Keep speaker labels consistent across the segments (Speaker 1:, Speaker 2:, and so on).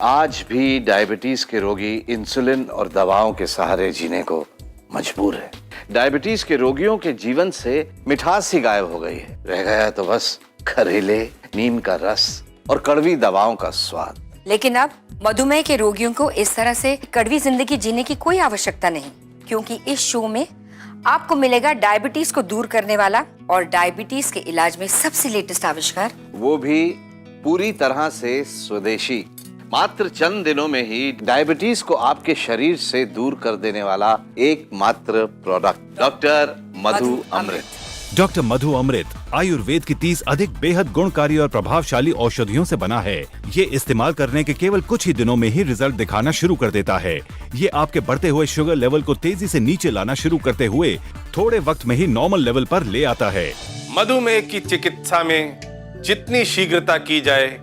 Speaker 1: आज भी डायबिटीज के रोगी इंसुलिन और दवाओं के सहारे जीने को मजबूर है। डायबिटीज के रोगियों के जीवन से मिठास ही गायब हो गई है। रह गया तो बस खरीले नीम का रस और कड़वी दवाओं का स्वाद।
Speaker 2: लेकिन अब मधुमेह के रोगियों को इस तरह से कड़वी जिंदगी जीने की कोई आवश्यकता नहीं, क्योंकि इस शो में आपको मिलेगा डायबिटीज को दूर करने वाला और डायबिटीज के इलाज में सबसे लेटेस्ट आविष्कार,
Speaker 1: वो भी पूरी तरह से स्वदेशी। मात्र चंद दिनों में ही डायबिटीज को आपके शरीर से दूर कर देने वाला एकमात्र प्रोडक्ट डॉक्टर मधु अमृत।
Speaker 3: डॉक्टर मधु अमृत आयुर्वेद की 30 अधिक बेहद गुणकारी और प्रभावशाली औषधियों से बना है। ये इस्तेमाल करने के केवल कुछ ही दिनों में ही रिजल्ट दिखाना शुरू कर देता है। ये आपके बढ़ते हुए शुगर लेवल को तेजी से नीचे लाना शुरू करते हुए थोड़े वक्त में ही नॉर्मल लेवल पर ले आता है।
Speaker 4: मधुमेह की चिकित्सा में जितनी शीघ्रता की जाए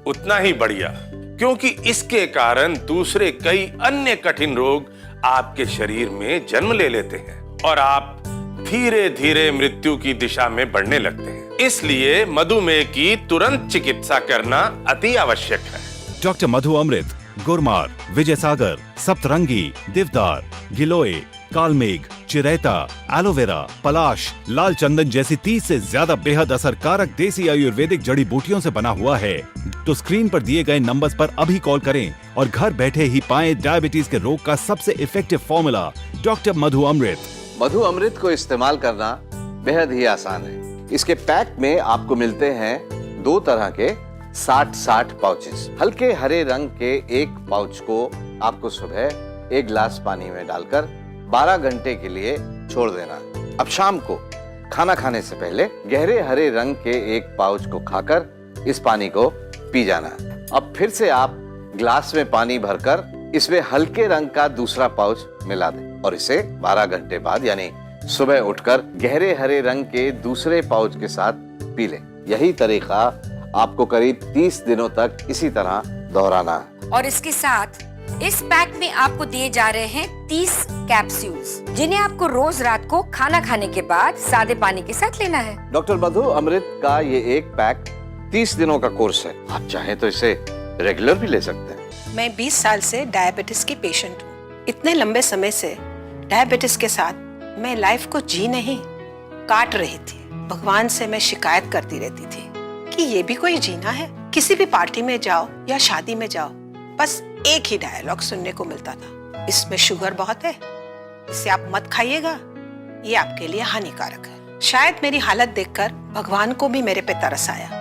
Speaker 4: उतना ही बढ़िया, क्योंकि इसके कारण दूसरे कई अन्य कठिन रोग आपके शरीर में जन्म ले लेते हैं और आप धीरे धीरे मृत्यु की दिशा में बढ़ने लगते हैं। इसलिए मधुमेह की तुरंत चिकित्सा करना अति आवश्यक है।
Speaker 3: डॉक्टर मधु अमृत गुरमार, विजय सागर, सप्तरंगी, देवदार, गिलोय, कालमेघ, चिरैता, एलोवेरा, पलाश, लाल चंदन जैसी 30 से ज्यादा बेहद असरकारक देसी आयुर्वेदिक जड़ी बूटियों से बना हुआ है। तो स्क्रीन पर दिए गए नंबर्स पर अभी कॉल करें और घर बैठे ही पाएं डायबिटीज के रोग का सबसे इफेक्टिव फॉर्मूला डॉक्टर मधु अमृत।
Speaker 1: मधु अमृत को इस्तेमाल करना बेहद ही आसान है। इसके पैक में आपको मिलते हैं 2 तरह के 60-60 पाउचेस। हल्के हरे रंग के एक पाउच को आपको सुबह 1 गिलास पानी में डालकर 12 घंटे के लिए छोड़ देना। अब शाम को खाना खाने से पहले गहरे हरे रंग के एक पाउच को खाकर इस पानी को पी जाना। अब फिर से आप गिलास में पानी भरकर इसमें हल्के रंग का दूसरा पाउच मिला दें और इसे 12 घंटे बाद यानी सुबह उठकर गहरे हरे रंग के दूसरे पाउच के साथ पी लें। यही तरीका आपको करीब 30 दिनों तक इसी तरह दोहराना है।
Speaker 2: और इसके साथ इस पैक में आपको दिए जा रहे हैं 30 कैप्सूल्स, जिन्हें आपको रोज रात को खाना खाने के बाद सादे पानी के साथ लेना है।
Speaker 1: डॉक्टर मधु अमृत का ये एक पैक 30 दिनों का कोर्स है। आप चाहें तो इसे रेगुलर भी ले सकते हैं।
Speaker 5: मैं 20 साल से डायबिटीज की पेशेंट हूँ। इतने लंबे समय से डायबिटीज के साथ मैं लाइफ को जी नहीं काट रही थी। भगवान से मैं शिकायत करती रहती थी कि ये भी कोई जीना है। किसी भी पार्टी में जाओ या शादी में जाओ, बस एक ही डायलॉग सुनने को मिलता था, इसमें शुगर बहुत है, इसे आप मत खाइएगा, ये आपके लिए हानिकारक है। शायद मेरी हालत देखकर भगवान को भी मेरे पे तरस आया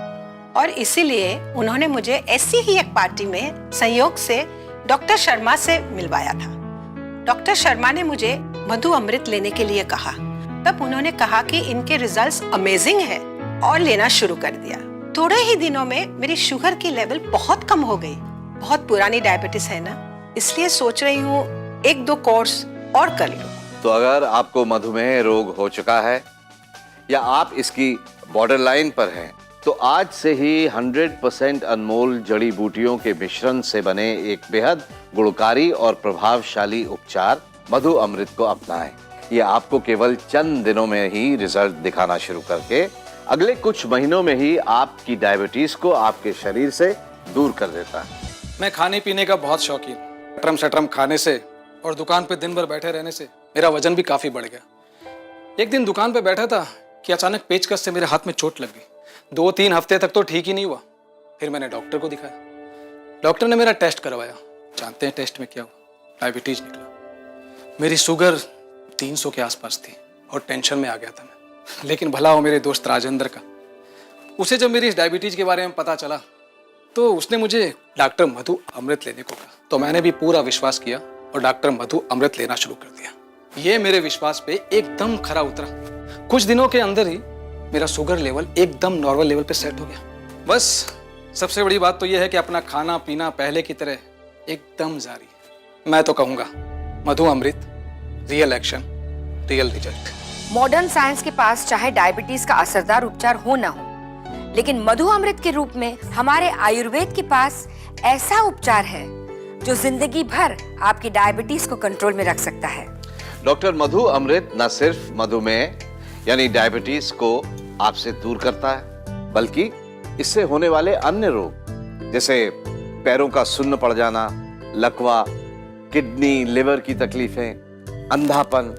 Speaker 5: और इसीलिए उन्होंने मुझे ऐसी ही एक पार्टी में संयोग से डॉक्टर शर्मा से मिलवाया था। डॉक्टर शर्मा ने मुझे मधु अमृत लेने के लिए कहा। तब उन्होंने कहा कि इनके रिजल्ट्स अमेजिंग है और लेना शुरू कर दिया। थोड़े ही दिनों में मेरी शुगर की लेवल बहुत कम हो गई। बहुत पुरानी डायबिटीज है ना, इसलिए सोच रही हूँ 1-2 कोर्स और कर लूं।
Speaker 1: तो अगर आपको मधुमेह रोग हो चुका है या आप इसकी बॉर्डर लाइन पर हैं, तो आज से ही 100% अनमोल जड़ी बूटियों के मिश्रण से बने एक बेहद गुणकारी और प्रभावशाली उपचार मधु अमृत को अपनाएं। ये आपको केवल चंद दिनों में ही रिजल्ट दिखाना शुरू करके अगले कुछ महीनों में ही आपकी डायबिटीज को आपके शरीर से दूर कर देता है।
Speaker 6: मैं खाने पीने का बहुत शौकीन। सटरम सटरम खाने से और दुकान पे दिन भर बैठे रहने से मेरा वजन भी काफी बढ़ गया। एक दिन दुकान पे बैठा था कि अचानक पेचकस से मेरे हाथ में चोट लग गई। 2-3 हफ्ते तक तो ठीक ही नहीं हुआ। फिर मैंने डॉक्टर को दिखाया। डॉक्टर ने मेरा टेस्ट करवाया। जानते हैं टेस्ट में क्या हुआ? डायबिटीज निकला। मेरी शुगर 300 के आसपास थी और टेंशन में आ गया था मैं। लेकिन भला हो मेरे दोस्त राजेंद्र का, उसे जब मेरी इस डायबिटीज के बारे में पता चला तो उसने मुझे डॉक्टर मधु अमृत लेने को कहा। तो मैंने भी पूरा विश्वास किया और डॉक्टर मधु अमृत लेना शुरू कर दिया। ये मेरे विश्वास पे एकदम खरा उतरा। कुछ दिनों के अंदर ही मेरा शुगर लेवल एकदम नॉर्मल लेवल पे सेट हो गया। बस सबसे बड़ी बात तो यह है कि अपना खाना पीना पहले की तरह एकदम जारी है। मैं तो कहूंगा Madhu Amrit, real action, real result.
Speaker 2: Modern science के पास चाहे डायबिटीज का असरदार उपचार हो ना हो, लेकिन मधु अमृत के रूप में हमारे आयुर्वेद के पास ऐसा उपचार है जो जिंदगी भर आपकी डायबिटीज को कंट्रोल में रख सकता है।
Speaker 1: डॉक्टर मधु अमृत न सिर्फ मधुमेह यानी डायबिटीज को आपसे दूर करता है, बल्कि इससे होने वाले अन्य रोग जैसे पैरों का सुन्न पड़ जाना, लकवा, किडनी लिवर की तकलीफें, अंधापन,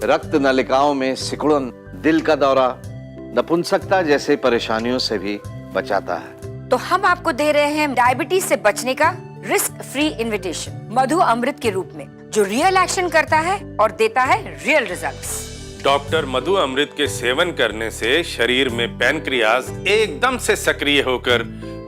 Speaker 1: रक्त नलिकाओं में सिकुड़न, दिल का दौरा, नपुंसकता जैसे परेशानियों से भी बचाता है।
Speaker 2: तो हम आपको दे रहे हैं डायबिटीज से बचने का रिस्क फ्री इन्विटेशन मधु अमृत के रूप में, जो रियल एक्शन करता है और देता है रियल रिजल्ट्स।
Speaker 4: डॉक्टर मधु अमृत के सेवन करने से शरीर में पैनक्रियाज एकदम से सक्रिय होकर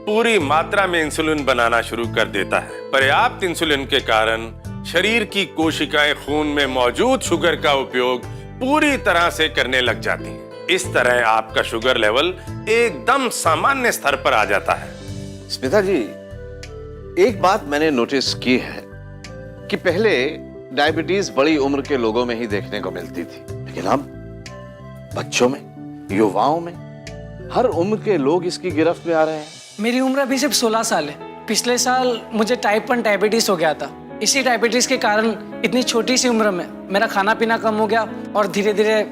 Speaker 4: पूरी मात्रा में इंसुलिन बनाना शुरू कर देता है। पर्याप्त इंसुलिन के कारण शरीर की कोशिकाएं खून में मौजूद शुगर का उपयोग पूरी तरह से करने लग जाती हैं। इस तरह आपका शुगर लेवल एकदम सामान्य स्तर पर आ जाता है।
Speaker 1: स्मिता जी, एक बात मैंने नोटिस की है कि पहले डायबिटीज बड़ी उम्र के लोगों में ही देखने को मिलती थी, लेकिन अब बच्चों में, युवाओं में, हर उम्र के लोग इसकी गिरफ्त में आ रहे हैं।
Speaker 7: मेरी उम्र अभी सिर्फ 16 साल है। पिछले साल मुझे टाइप 1 डायबिटीज हो गया था। इसी डायबिटीज के कारण इतनी छोटी सी उम्र में मेरा खाना पीना कम हो गया और धीरे धीरे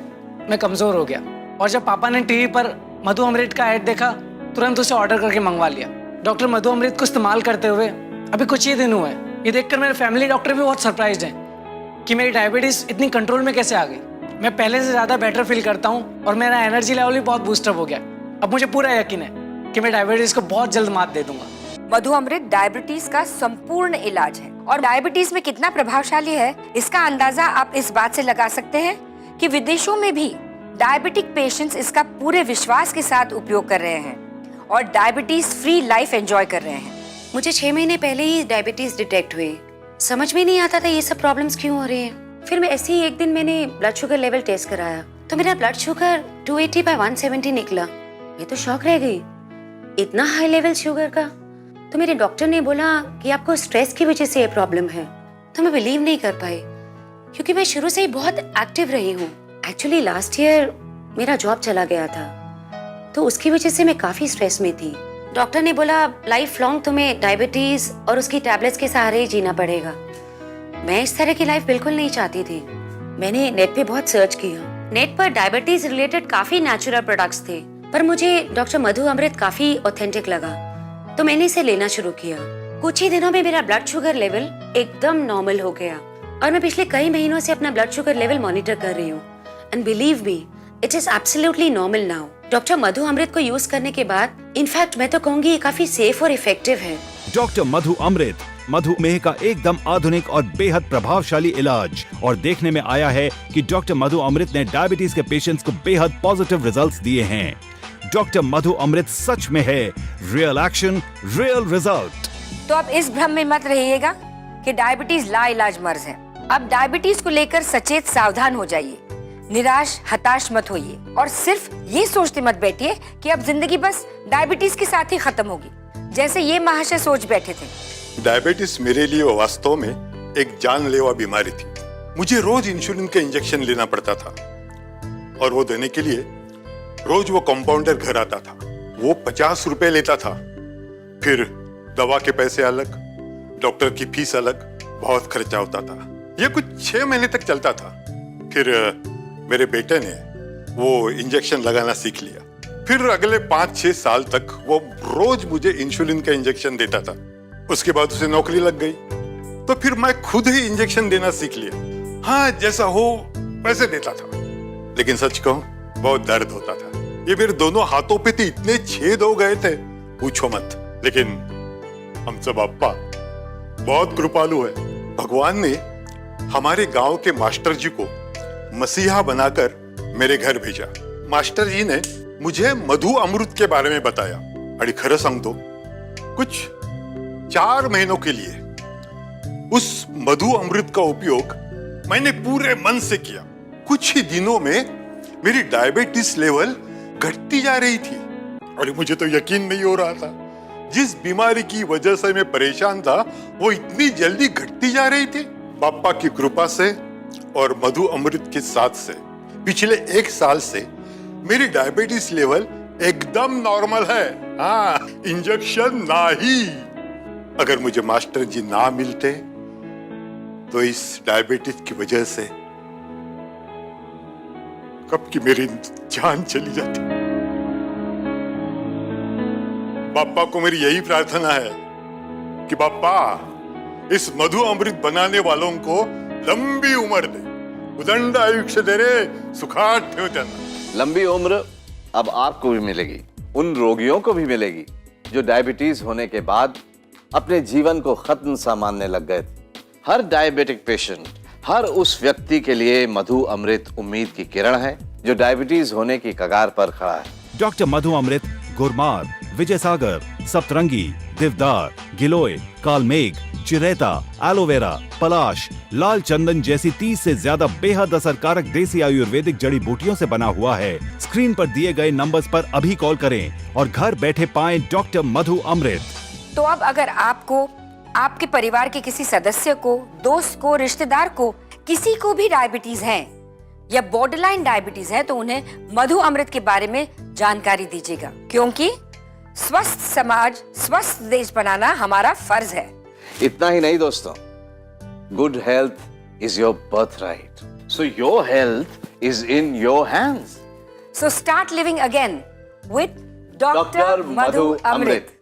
Speaker 7: मैं कमजोर हो गया। और जब पापा ने टीवी पर मधु अमृत का ऐड देखा, तुरंत उसे ऑर्डर करके मंगवा लिया। डॉक्टर मधु अमृत को इस्तेमाल करते हुए अभी कुछ ही दिन हुए हैं। ये देखकर मेरे फैमिली डॉक्टर भी बहुत सरप्राइज्ड हैं कि मेरी डायबिटीज इतनी कंट्रोल में कैसे आ गई। मैं पहले से ज्यादा बेटर फील करता हूँ और मेरा एनर्जी लेवल भी बहुत बूस्टअप हो गया। अब मुझे पूरा यकीन है कि मैं डायबिटीज को बहुत जल्द मात दे दूंगा।
Speaker 2: मधु अमृत डायबिटीज का संपूर्ण इलाज है और डायबिटीज में कितना प्रभावशाली है इसका अंदाजा आप इस बात से लगा सकते हैं कि विदेशों में भी डायबिटिक पेशेंट्स इसका पूरे विश्वास के साथ उपयोग कर रहे हैं और डायबिटीज फ्री लाइफ एंजॉय कर रहे हैं।
Speaker 8: मुझे 6 महीने पहले ही डायबिटीज डिटेक्ट हुई। समझ में नहीं आता था ये सब प्रॉब्लम्स क्यों हो रही हैं। फिर मैं ऐसे ही एक दिन मैंने ब्लड शुगर लेवल टेस्ट कराया तो मेरा ब्लड शुगर 280/170 निकला। मैं तो शॉक रह गई, इतना हाई लेवल शुगर का। तो मेरे डॉक्टर ने बोला कि आपको स्ट्रेस की वजह से ये प्रॉब्लम है। तो मैं बिलीव नहीं कर पाई क्योंकि मैं शुरू से ही बहुत एक्टिव रही हूँ। एक्चुअली लास्ट ईयर मेरा जॉब चला गया था तो उसकी वजह से मैं काफी स्ट्रेस में थी। डॉक्टर ने बोला लाइफ लॉन्ग तुम्हें डायबिटीज और उसकी टैबलेट्स के सहारे ही जीना पड़ेगा। मैं इस तरह की लाइफ बिल्कुल नहीं चाहती थी। मैंने नेट पे बहुत सर्च किया। नेट पर डायबिटीज रिलेटेड काफी नेचुरल प्रोडक्ट्स थे, पर मुझे डॉक्टर मधु अमृत काफी ऑथेंटिक लगा तो मैंने इसे लेना शुरू किया। कुछ ही दिनों में मेरा ब्लड शुगर लेवल एकदम नॉर्मल हो गया और मैं पिछले कई महीनों से अपना ब्लड शुगर लेवल मॉनिटर कर रही हूँ। And believe me, it is absolutely normal now. Doctor Madhu Amrit को यूज करने के बाद इनफैक्ट मैं तो कहूंगी ये काफी सेफ और इफेक्टिव है।
Speaker 3: डॉक्टर मधु अमृत मधुमेह का एकदम आधुनिक और बेहद प्रभावशाली इलाज। और देखने में आया है कि डॉक्टर मधु अमृत ने डायबिटीज के पेशेंट्स को बेहद पॉजिटिव रिजल्ट्स दिए हैं। डॉक्टर मधु अमृत सच में है रियल एक्शन, रियल रिजल्ट।
Speaker 2: तो अब इस भ्रम में मत रहिएगा कि डायबिटीज लाइलाज मर्ज है। अब डायबिटीज को लेकर सचेत सावधान हो जाइए, निराश हताश मत होइए और सिर्फ ये सोचते मत बैठिए कि अब जिंदगी बस डायबिटीज के साथ ही खत्म होगी, जैसे ये महाशय सोच बैठे थे।
Speaker 9: डायबिटीज मेरे लिए वास्तव में एक जानलेवा बीमारी थी। मुझे रोज इंसुलिन का इंजेक्शन लेना पड़ता था और वो देने के लिए रोज वो कंपाउंडर घर आता था। वो 50 रुपए लेता था। फिर दवा के पैसे अलग, डॉक्टर की फीस अलग, बहुत खर्चा होता था। ये कुछ 6 महीने तक चलता था। फिर मेरे बेटे ने वो इंजेक्शन लगाना सीख लिया। फिर अगले 5-6 साल तक वो रोज मुझे इंसुलिन का इंजेक्शन देता था। उसके बाद उसे नौकरी लग गई तो फिर मैं खुद ही इंजेक्शन देना सीख लिया। हाँ, जैसा हो वैसे देता था, लेकिन सच कहूं बहुत दर्द होता था। ये मेरे दोनों हाथों पे तो इतने छेद हो गए थे, पूछो मत। लेकिन हम सब अप्पा बहुत कृपालु है। भगवान ने हमारे गांव के मास्टर जी को मसीहा बनाकर मेरे घर भेजा। मास्टर जी ने मुझे मधु अमृत के बारे में बताया। अरे खरं सांगतो, कुछ 4 महीनों के लिए उस मधु अमृत का उपयोग मैंने पूरे मन से किया। कुछ ही दिनों में मेरी डायबिटीज लेवल घटती जा रही थी। और मुझे तो यकीन नहीं हो रहा था, जिस बीमारी की वजह से मैं परेशान था वो इतनी जल्दी घटती जा रही थी। बापा की कृपा से और मधु अमृत के साथ से पिछले 1 साल से मेरी डायबिटीज लेवल एकदम नॉर्मल है। हाँ, इंजेक्शन ना ही। अगर मुझे मास्टर जी ना मिलते तो इस डायबिटीज की वजह से कब की मेरी जान चली जाती। बापा को मेरी यही प्रार्थना है कि बापा इस मधु अमृत बनाने वालों को लंबी उम्र दे, उदंड आयुष्य दे रे, सुखाट ठेव त्यांना।
Speaker 1: लंबी उम्र अब आपको भी मिलेगी, उन रोगियों को भी मिलेगी जो डायबिटीज होने के बाद अपने जीवन को खत्म सा मानने लग गए थे। हर डायबिटिक पेशेंट, हर उस व्यक्ति के लिए मधु अमृत उम्मीद की किरण है जो डायबिटीज होने की कगार पर खड़ा है।
Speaker 3: डॉक्टर मधु अमृत गुरमार, विजय सागर, सप्तरंगी, देवदार, गिलोय, कालमेघ, चिरैता, एलोवेरा, पलाश, लाल चंदन जैसी 30 से ज्यादा बेहद असरकारक देसी आयुर्वेदिक जड़ी बूटियों से बना हुआ है। स्क्रीन पर दिए गए नंबर्स पर अभी कॉल करें और घर बैठे पाएं डॉक्टर मधु अमृत।
Speaker 2: तो अब अगर आपको, आपके परिवार के किसी सदस्य को, दोस्त को, रिश्तेदार को, किसी को भी डायबिटीज है या बॉर्डरलाइन डायबिटीज है तो उन्हें मधु अमृत के बारे में जानकारी दीजिएगा, क्योंकि स्वस्थ समाज, स्वस्थ देश बनाना हमारा फर्ज है।
Speaker 1: इतना ही नहीं दोस्तों, good health is your birth right, so your health is in your hands.
Speaker 2: So start living again with Dr.
Speaker 1: Dr.
Speaker 2: Madhu
Speaker 1: Madhu
Speaker 2: Amrit.
Speaker 1: Amrit.